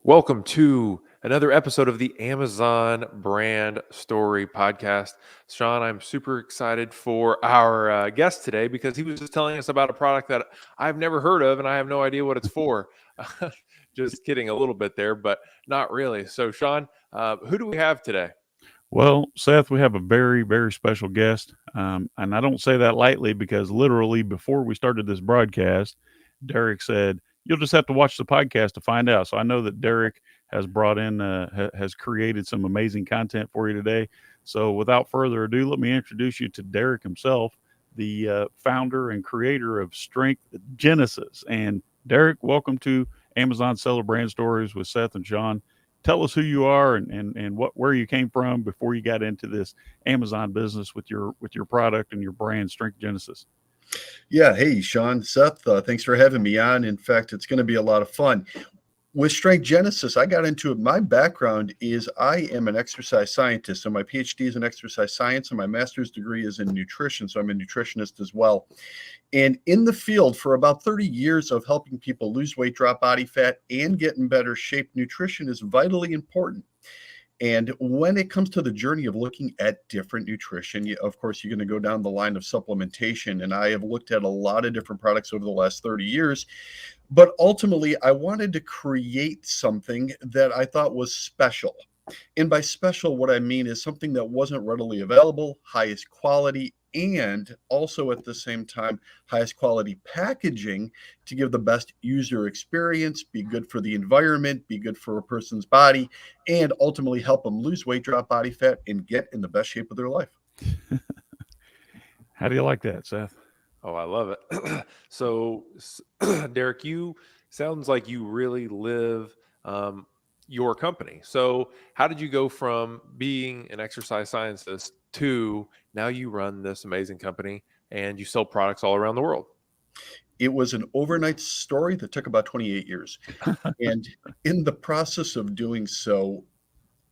Welcome to another episode of the Amazon Brand Story Podcast. Shawn, I'm super excited for our guest today because he was just telling us about a product that I've never heard of and I have no idea what it's for. Just kidding a little bit there, but not really. So, Shawn, who do we have today? Well, Seth, we have a very, very special guest. And I don't say that lightly because literally before we started this broadcast, Derek said, "You'll just have to watch the podcast to find out." So I know that Derek has brought in, has created some amazing content for you today. So without further ado, let me introduce you to Derek himself, the founder and creator of Strength Genesis. And Derek, welcome to Amazon Seller Brand Stories with Seth and Shawn. Tell us who you are and what where you came from before you got into this Amazon business with your product and your brand Strength Genesis. Yeah. Hey, Shawn, Seth, thanks for having me on. In fact, it's going to be a lot of fun. With Strength Genesis, I got into it. My background is I am an exercise scientist. So my PhD is in exercise science and my master's degree is in nutrition. So I'm a nutritionist as well. And in the field for about 30 years of helping people lose weight, drop body fat, and get in better shape, nutrition is vitally important. And when it comes to the journey of looking at different nutrition, of course, you're going to go down the line of supplementation. And I have looked at a lot of different products over the last 30 years. But ultimately, I wanted to create something that I thought was special. And by special, what I mean is something that wasn't readily available, highest quality, and also at the same time, highest quality packaging to give the best user experience, be good for the environment, be good for a person's body, and ultimately help them lose weight, drop body fat, and get in the best shape of their life. How do you like that, Seth? Oh, I love it. So, Derek, you sounds like you really live your company. So, how did you go from being an exercise scientist to now you run this amazing company and you sell products all around the world? It was an overnight story that took about 28 years. And in the process of doing so,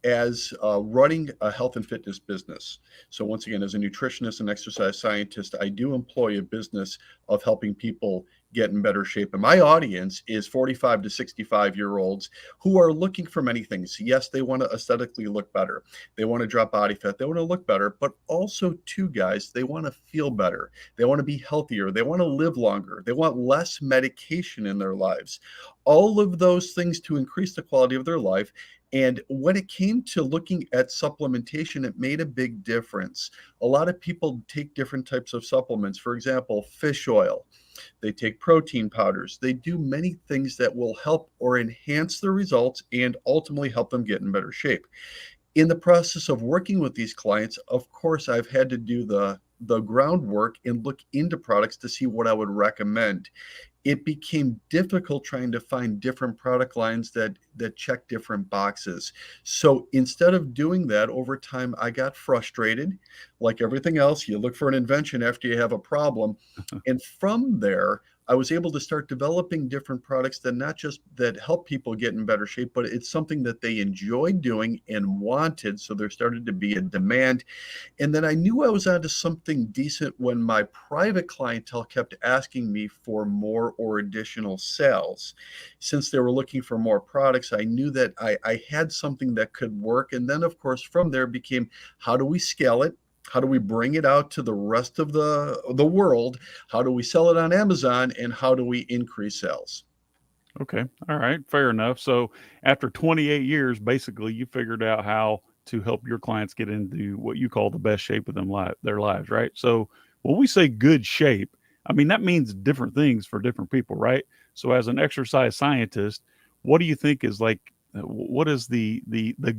as running a health and fitness business. So, once again, as a nutritionist and exercise scientist, I do employ a business of helping people get in better shape. And my audience is 45 to 65-year-olds who are looking for many things. Yes, they want to aesthetically look better. They want to drop body fat. They want to look better. But also, too, guys, they want to feel better. They want to be healthier. They want to live longer. They want less medication in their lives. All of those things to increase the quality of their life. And when it came to looking at supplementation, it made a big difference. A lot of people take different types of supplements. For example, fish oil. They take protein powders. They do many things that will help or enhance the results and ultimately help them get in better shape. In the process of working with these clients, of course, I've had to do the groundwork and look into products to see what I would recommend. It became difficult trying to find different product lines that check different boxes. So instead of doing that over time, I got frustrated. Like everything else, you look for an invention after you have a problem. And from there, I was able to start developing different products that not just that help people get in better shape, but it's something that they enjoyed doing and wanted. So there started to be a demand. And then I knew I was onto something decent when my private clientele kept asking me for more or additional sales. Since they were looking for more products, I knew that I had something that could work. And then, of course, from there became how do we scale it? How do we bring it out to the rest of the world? How do we sell it on Amazon? And how do we increase sales? Okay. All right. Fair enough. So after 28 years, basically you figured out how to help your clients get into what you call the best shape of their lives, right? So when we say good shape, I mean that means different things for different people, right? So as an exercise scientist, what do you think is like what is the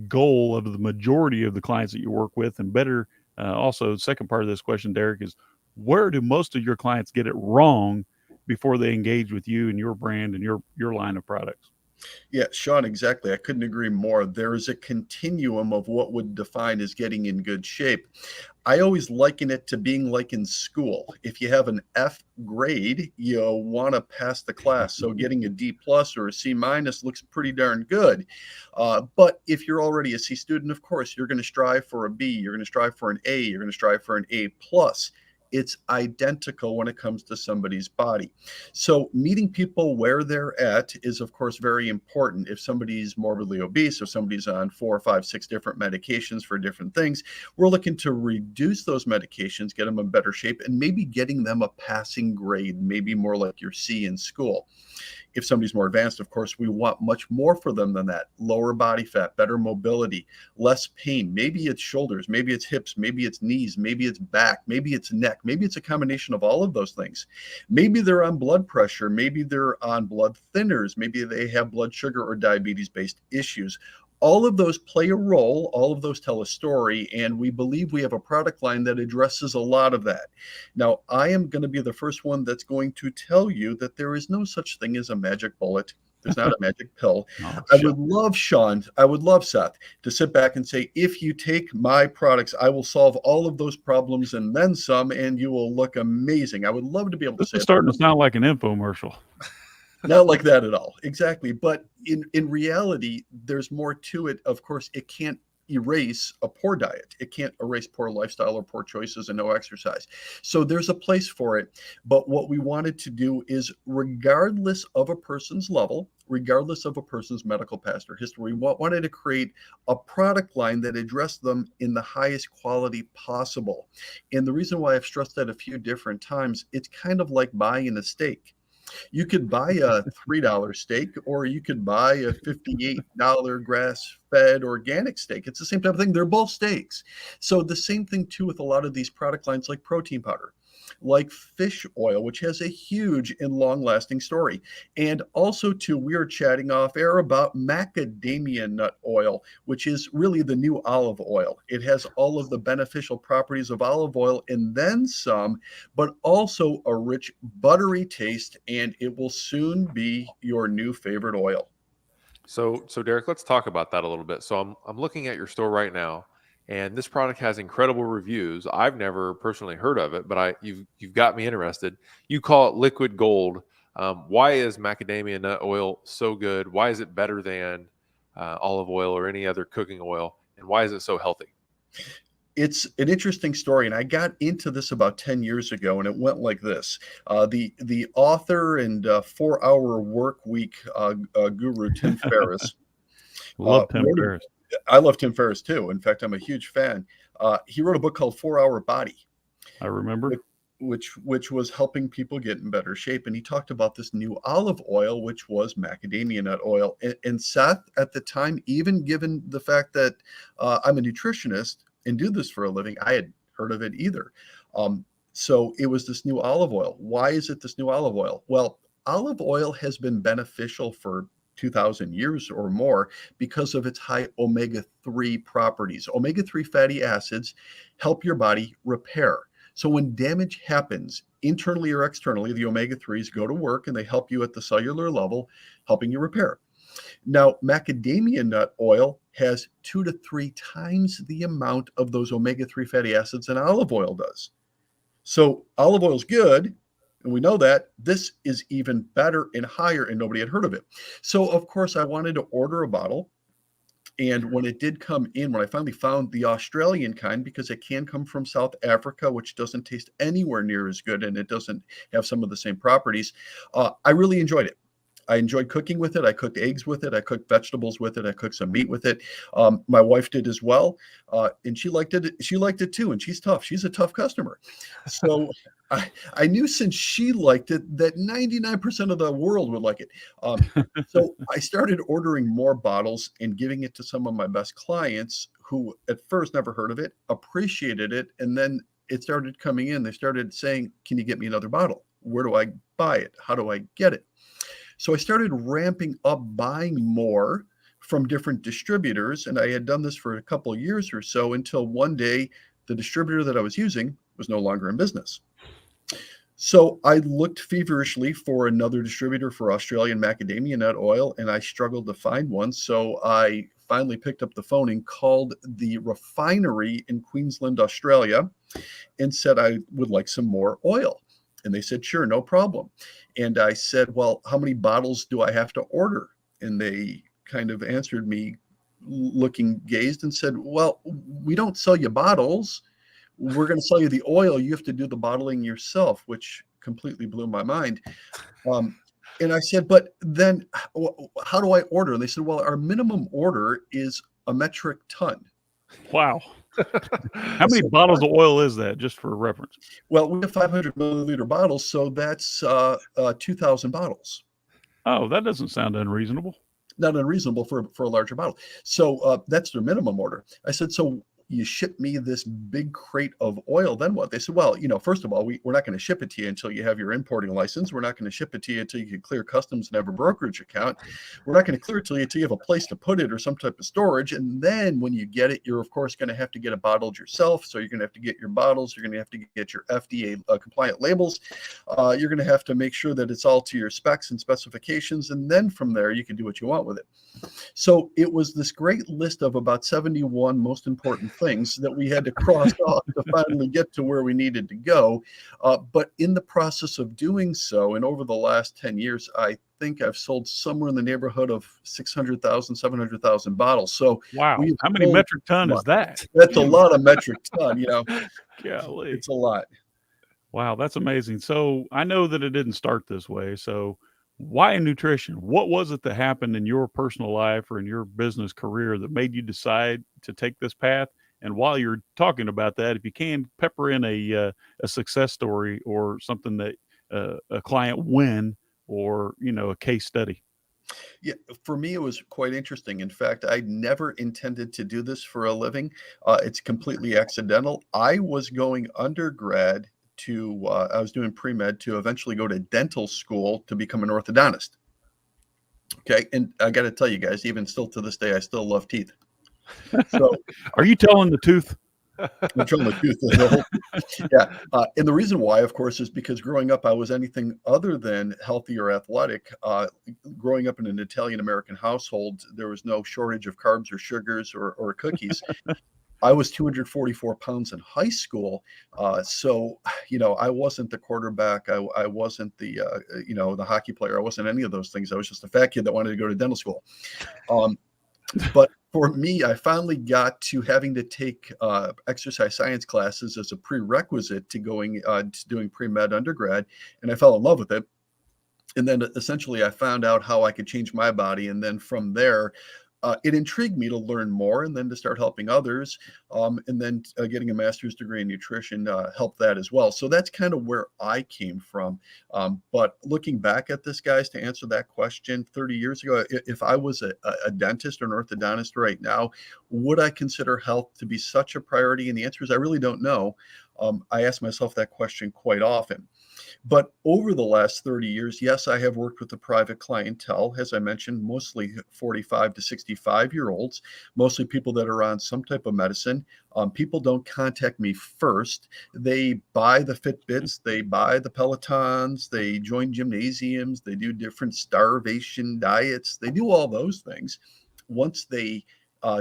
goal of the majority of the clients that you work with? And better also, second part of this question, Derek, is where do most of your clients get it wrong before they engage with you and your brand and your line of products? Yeah, Shawn, exactly. I couldn't agree more. There is a continuum of what would define as getting in good shape. I always liken it to being like in school. If you have an F grade, you want to pass the class. So getting a D plus or a C minus looks pretty darn good. But if you're already a C student, of course, you're going to strive for a B. You're going to strive for an A. You're going to strive for an A plus. it's identical when it comes to somebody's body. So meeting people where they're at is, of course, very important. If somebody's morbidly obese, if somebody's on 4, 5, 6 different medications for different things, we're looking to reduce those medications, get them in better shape, and maybe getting them a passing grade, maybe more like your C in school. If somebody's more advanced, of course, we want much more for them than that. Lower body fat, better mobility, less pain. Maybe it's shoulders, maybe it's hips, maybe it's knees, maybe it's back, maybe it's neck, maybe it's a combination of all of those things. Maybe they're on blood pressure, maybe they're on blood thinners, maybe they have blood sugar or diabetes-based issues. All of those play a role, all of those tell a story, and we believe we have a product line that addresses a lot of that. Now, I am going to be the first one that's going to tell you that there is no such thing as a magic bullet. There's not a magic pill. Oh, I would love, Shawn, I would love, Seth, to sit back and say, if you take my products, I will solve all of those problems and then some, and you will look amazing. I would love to be able to this say is it. starting to sound like an infomercial. Not like that at all. Exactly. But in reality, there's more to it. Of course, it can't erase a poor diet. It can't erase poor lifestyle or poor choices and no exercise. So there's a place for it. But what we wanted to do is, regardless of a person's level, regardless of a person's medical past or history, we wanted to create a product line that addressed them in the highest quality possible. And the reason why I've stressed that a few different times, it's kind of like buying a steak. You could buy a $3 steak, or you could buy a $58 grass-fed organic steak. It's the same type of thing. They're both steaks. So the same thing too with a lot of these product lines, like protein powder, like fish oil, which has a huge and long-lasting story. And also too, we are chatting off air about macadamia nut oil, which is really the new olive oil. It has all of the beneficial properties of olive oil and then some, but also a rich buttery taste, and it will soon be your new favorite oil. So Derek, let's talk about that a little bit. So I'm looking at your store right now, and this product has incredible reviews. I've never personally heard of it, but you've got me interested. You call it liquid gold. Why is macadamia nut oil so good? Why is it better than olive oil or any other cooking oil? And why is it so healthy? It's an interesting story, and I got into this about 10 years ago, and it went like this. The author and 4-hour work week guru, Tim Ferriss, Love Tim wrote Ferriss. I love Tim Ferriss too. In fact, I'm a huge fan. He wrote a book called 4-Hour Body, I remember. which was helping people get in better shape. And he talked about this new olive oil, which was macadamia nut oil. And Seth, at the time, even given the fact that I'm a nutritionist and do this for a living, I had heard of it either. So it was this new olive oil. Why is it this new olive oil? Well, olive oil has been beneficial for 2,000 years or more because of its high omega-3 properties. Omega-3 fatty acids help your body repair. So when damage happens internally or externally, the omega-3s go to work and they help you at the cellular level, helping you repair. Now, macadamia nut oil has 2 to 3 times the amount of those omega-3 fatty acids than olive oil does. So olive oil is good, and we know that. This is even better and higher, and nobody had heard of it. So, of course, I wanted to order a bottle. And when it did come in, when I finally found the Australian kind, because it can come from South Africa, which doesn't taste anywhere near as good, and it doesn't have some of the same properties, I really enjoyed it. I enjoyed cooking with it. I cooked eggs with it. I cooked vegetables with it. I cooked some meat with it. My wife did as well, and she liked it. She liked it too, and she's tough. She's a tough customer. So I knew since she liked it that 99% of the world would like it. So I started ordering more bottles and giving it to some of my best clients who at first never heard of it, appreciated it, and then it started coming in. They started saying, "Can you get me another bottle? Where do I buy it? How do I get it?" So I started ramping up buying more from different distributors, and I had done this for a couple of years or so until one day the distributor that I was using was no longer in business. So I looked feverishly for another distributor for Australian macadamia nut oil, and I struggled to find one. So I finally picked up the phone and called the refinery in Queensland, Australia, and said I would like some more oil. And they said, sure, no problem. And I said, well, how many bottles do I have to order? And they kind of answered me, looking gazed, and said, well, we don't sell you bottles. we're going to sell you the oil. You have to do the bottling yourself, which completely blew my mind. And I said, but then how do I order? And they said, well, our minimum order is a metric ton. Wow. How many bottles of oil is that, just for reference? Well, we have 500 milliliter bottles, so that's 2,000 bottles. Oh, that doesn't sound unreasonable. Not unreasonable for a larger bottle. So that's their minimum order. I said, so you ship me this big crate of oil, then what? They said, well, first of all, we're not going to ship it to you until you have your importing license. We're not going to ship it to you until you can clear customs and have a brokerage account. We're not going to clear it to you until you have a place to put it or some type of storage. And then when you get it, you're of course going to have to get it bottled yourself. So you're going to have to get your bottles. You're going to have to get your FDA compliant labels. You're going to have to make sure that it's all to your specs and specifications. And then from there, you can do what you want with it. So it was this great list of about 71 most important things that we had to cross off to finally get to where we needed to go. But in the process of doing so, and over the last 10 years, I think I've sold somewhere in the neighborhood of 600,000, 700,000 bottles. So wow, how many metric ton is that? That's a lot of metric ton, Golly. It's a lot. Wow, that's amazing. So I know that it didn't start this way. So why nutrition? What was it that happened in your personal life or in your business career that made you decide to take this path? And while you're talking about that, if you can, pepper in a success story or something that a client win or, a case study. Yeah, for me, it was quite interesting. In fact, I never intended to do this for a living. It's completely accidental. I was going undergrad I was doing pre-med to eventually go to dental school to become an orthodontist. Okay. And I got to tell you guys, even still to this day, I still love teeth. So are you telling the truth? I'm telling the truth. Yeah. And the reason why, of course, is because growing up, I was anything other than healthy or athletic. Growing up in an Italian-American household, there was no shortage of carbs or sugars or cookies. I was 244 pounds in high school. So, I wasn't the quarterback. I wasn't the hockey player. I wasn't any of those things. I was just a fat kid that wanted to go to dental school. But for me, I finally got to having to take exercise science classes as a prerequisite to doing pre-med undergrad. And I fell in love with it. And then essentially I found out how I could change my body. And then from there, it intrigued me to learn more and then to start helping others. And then getting a master's degree in nutrition helped that as well. So that's kind of where I came from. But looking back at this, guys, to answer that question 30 years ago, if I was a dentist or an orthodontist right now, would I consider health to be such a priority? And the answer is I really don't know. I ask myself that question quite often. But over the last 30 years, yes, I have worked with the private clientele, as I mentioned, mostly 45 to 65-year-olds, mostly people that are on some type of medicine. People don't contact me first. They buy the Fitbits, they buy the Pelotons, they join gymnasiums, they do different starvation diets, they do all those things. Once they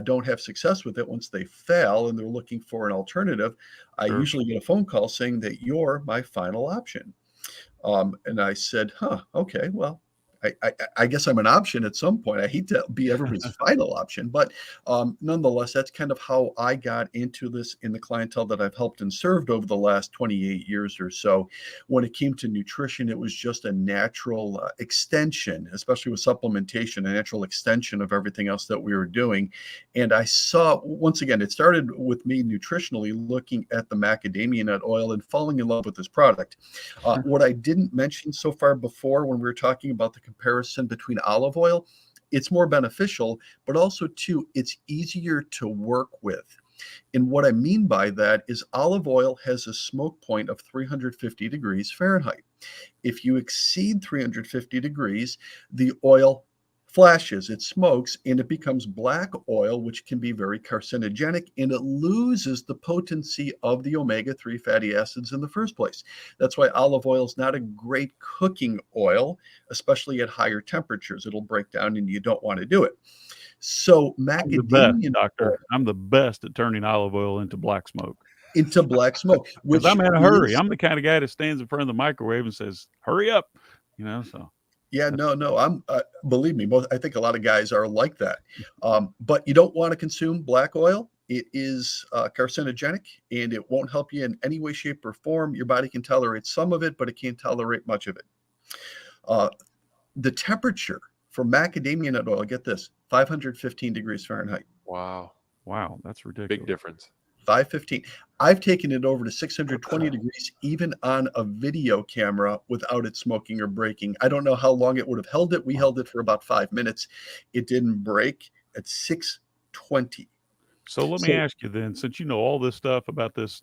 don't have success with it, once they fail and they're looking for an alternative, I usually get a phone call saying that you're my final option. And I said, okay, well, I guess I'm an option at some point. I hate to be everybody's final option, but nonetheless, that's kind of how I got into this in the clientele that I've helped and served over the last 28 years or so. When it came to nutrition, it was just a natural extension, especially with supplementation, a natural extension of everything else that we were doing. And I saw, once again, it started with me nutritionally looking at the macadamia nut oil and falling in love with this product. What I didn't mention so far before when we were talking about the comparison between olive oil, it's more beneficial, but also too, it's easier to work with. And what I mean by that is olive oil has a smoke point of 350 degrees Fahrenheit. If you exceed 350 degrees, the oil flashes, it smokes, and it becomes black oil, which can be very carcinogenic, and it loses the potency of the omega-3 fatty acids in the first place. That's why olive oil is not a great cooking oil, especially at higher temperatures. It'll break down and you don't want to do it. So macadamia doctor, I'm the best at turning olive oil into black smoke. Into black smoke. Because I'm in a hurry. I'm the kind of guy that stands in front of the microwave and says, hurry up, so. Yeah, no, I'm believe me, I think a lot of guys are like that. But you don't want to consume black oil. it is carcinogenic, and it won't help you in any way, shape, or form. Your body can tolerate some of it, but it can't tolerate much of it. The temperature for macadamia nut oil, get this, 515 degrees Fahrenheit. Wow. Wow, that's Big ridiculous. difference. 515. I've taken it over to 620 degrees, even on a video camera, without it smoking or breaking. I don't know how long it would have held it. We held it for about 5 minutes. It didn't break at 620. So let me So ask you then, since you know all this stuff about this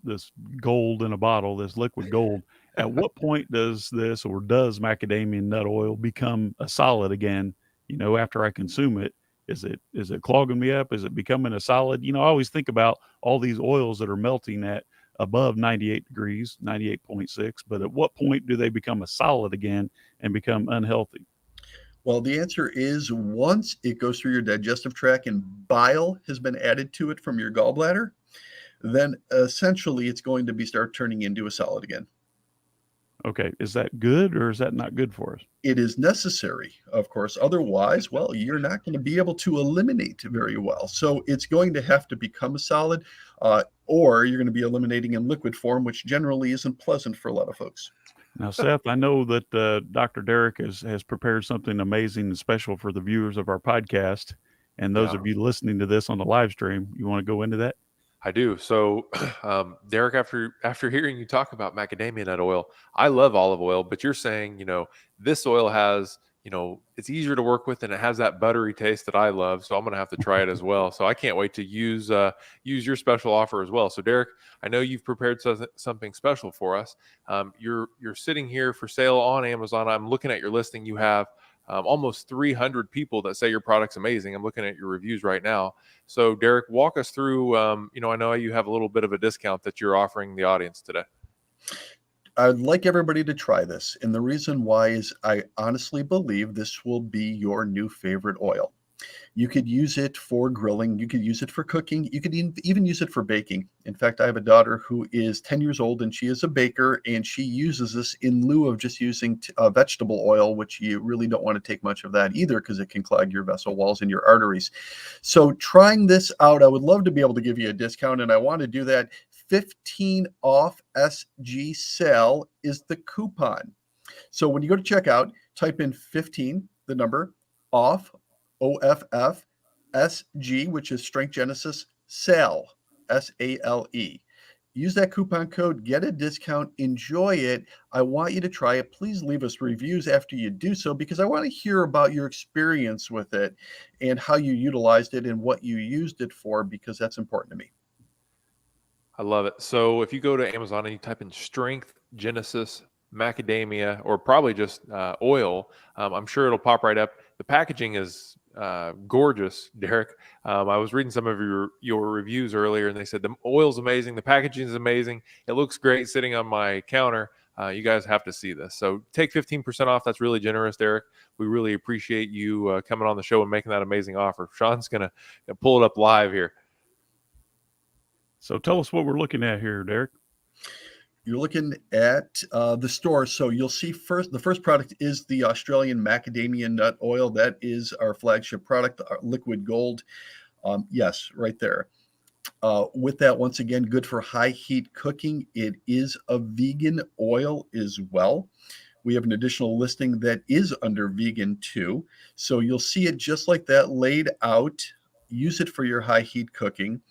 gold in a bottle, this liquid gold, at what point does macadamia nut oil become a solid again? You know, after I consume it, is it clogging me up? Is it becoming a solid? You know, I always think about all these oils that are melting at above 98 degrees, 98.6, but at what point do they become a solid again and become unhealthy? Well, the answer is once it goes through your digestive tract and bile has been added to it from your gallbladder, then essentially it's going to be start turning into a solid again. Okay, is that good or is that not good for us? It is necessary, of course. Otherwise, well, you're not going to be able to eliminate very well. So it's going to have to become a solid, or you're going to be eliminating in liquid form, which generally isn't pleasant for a lot of folks. Now, Seth, I know that Dr. Derek has prepared something amazing and special for the viewers of our podcast. And those Yeah. of you listening to this on the live stream, you want to go into that? I do. So, Derek, after hearing you talk about macadamia nut oil, I love olive oil, but you're saying, this oil has, it's easier to work with and it has that buttery taste that I love. So I'm gonna have to try it as well. So I can't wait to use your special offer as well. So Derek, I know you've prepared something special for us. You're sitting here for sale on Amazon. I'm looking at your listing. You have almost 300 people that say your product's amazing. I'm looking at your reviews right now. So, Derek, walk us through. I know you have a little bit of a discount that you're offering the audience today. I'd like everybody to try this. And the reason why is I honestly believe this will be your new favorite oil. You could use it for grilling. You could use it for cooking. You could even use it for baking. In fact, I have a daughter who is 10 years old and she is a baker, and she uses this in lieu of just using vegetable oil, which you really don't want to take much of that either because it can clog your vessel walls and your arteries. So trying this out, I would love to be able to give you a discount, and I want to do that. 15 off SG sale is the coupon. So when you go to checkout, type in 15, the number, off, OFF, SG, which is Strength Genesis, SALE, SALE. Use that coupon code, get a discount, enjoy it. I want you to try it. Please leave us reviews after you do so, because I want to hear about your experience with it and how you utilized it and what you used it for, because that's important to me. I love it. So if you go to Amazon and you type in Strength Genesis macadamia, or probably just oil, I'm sure it'll pop right up. The packaging is gorgeous, Derek. I was reading some of your reviews earlier, and they said the oil's amazing, the packaging is amazing, it looks great sitting on my counter. You guys have to see this. So take 15% off. That's really generous, Derek. We really appreciate you coming on the show and making that amazing offer. Sean's gonna pull it up live here. So tell us what we're looking at here, Derek. You're looking at the store. So you'll see the first product is the Australian macadamia nut oil. That is our flagship product, our liquid gold. Yes, right there. With that, once again, good for high heat cooking. It is a vegan oil as well. We have an additional listing that is under vegan too. So you'll see it just like that laid out. Use it for your high heat cooking.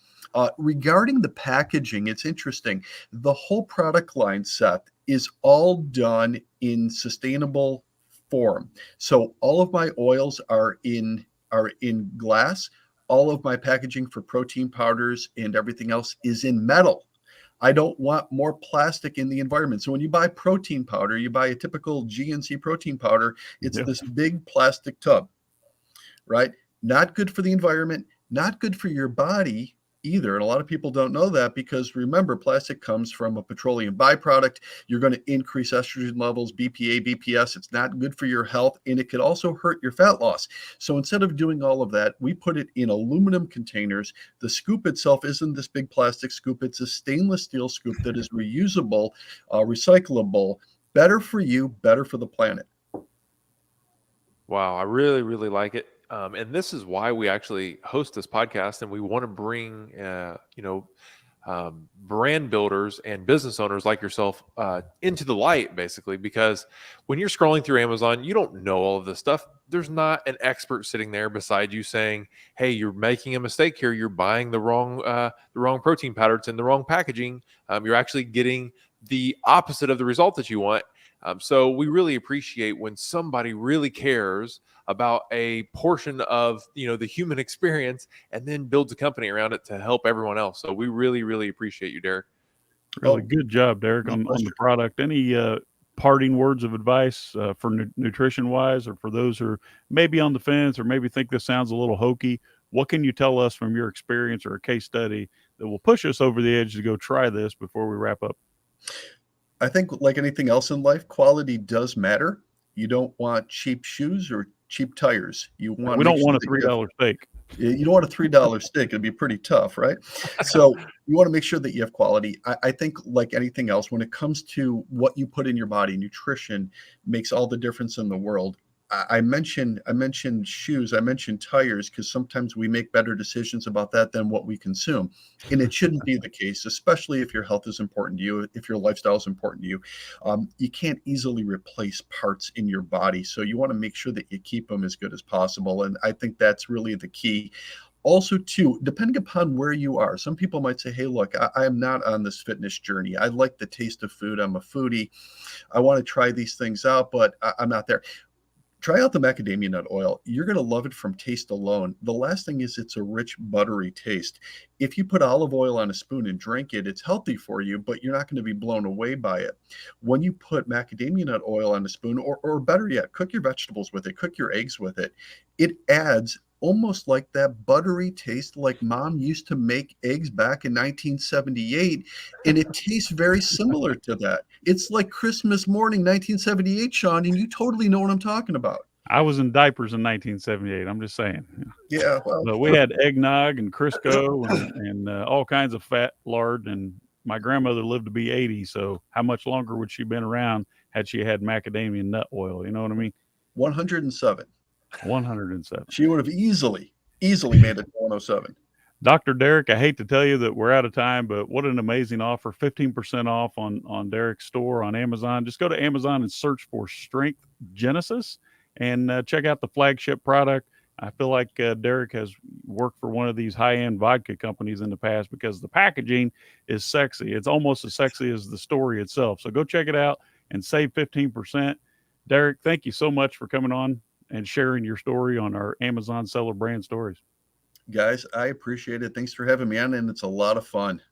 Regarding the packaging, it's interesting. The whole product line, Seth, is all done in sustainable form. So all of my oils are in glass. All of my packaging for protein powders and everything else is in metal. I don't want more plastic in the environment. So when you buy protein powder, you buy a typical GNC protein powder, it's this big plastic tub, right? Not good for the environment, not good for your body either. And a lot of people don't know that, because remember, plastic comes from a petroleum byproduct. You're going to increase estrogen levels, BPA, BPS. It's not good for your health, and it could also hurt your fat loss. So instead of doing all of that, we put it in aluminum containers. The scoop itself isn't this big plastic scoop. It's a stainless steel scoop that is reusable, recyclable, better for you, better for the planet. Wow, I really, really like it. And this is why we actually host this podcast, and we want to bring, brand builders and business owners like yourself into the light, basically, because when you're scrolling through Amazon, you don't know all of this stuff. There's not an expert sitting there beside you saying, "Hey, you're making a mistake here. You're buying the wrong protein powder. It's in the wrong packaging. You're actually getting the opposite of the result that you want." So we really appreciate when somebody really cares about a portion of the human experience and then builds a company around it to help everyone else. So we really, really appreciate you, Derek. Really Oh, good job, Derek, my on the pleasure. product. Any parting words of advice for nutrition wise, or for those who are maybe on the fence or maybe think this sounds a little hokey? What can you tell us from your experience or a case study that will push us over the edge to go try this before we wrap up? I think like anything else in life, quality does matter. You don't want cheap shoes or cheap tires. You want We to make don't sure want a that you have $3 steak. you don't want a $3 steak. It'd be pretty tough, right? So you want to make sure that you have quality. I think like anything else, when it comes to what you put in your body, nutrition makes all the difference in the world. I mentioned shoes, I mentioned tires because sometimes we make better decisions about that than what we consume. And it shouldn't be the case, especially if your health is important to you, if your lifestyle is important to you. You can't easily replace parts in your body. So you want to make sure that you keep them as good as possible. And I think that's really the key. Also, too, depending upon where you are, some people might say, hey, look, I am not on this fitness journey. I like the taste of food. I'm a foodie. I want to try these things out, but I'm not there. Try out the macadamia nut oil. You're going to love it from taste alone. The last thing is it's a rich, buttery taste. If you put olive oil on a spoon and drink it, it's healthy for you, but you're not going to be blown away by it. When you put macadamia nut oil on a spoon, or better yet, cook your vegetables with it, cook your eggs with it, it adds almost like that buttery taste like mom used to make eggs back in 1978, and it tastes very similar to that. It's like Christmas morning 1978, Shawn, and you totally know what I'm talking about. I was in diapers in 1978. I'm just saying. Yeah, well, But we had eggnog and Crisco and all kinds of fat lard. And my grandmother lived to be 80. So how much longer would she been around had she had macadamia nut oil? You know what I mean? 107. 107. She would have easily made it to 107. Dr. Derek, I hate to tell you that we're out of time, but what an amazing offer. 15% off on Derek's store on Amazon. Just go to Amazon and search for Strength Genesis and check out the flagship product. I feel like Derek has worked for one of these high-end vodka companies in the past because the packaging is sexy. It's almost as sexy as the story itself. So go check it out and save 15%. Derek, thank you so much for coming on and sharing your story on our Amazon Seller Brand Stories. Guys, I appreciate it. Thanks for having me on, and it's a lot of fun.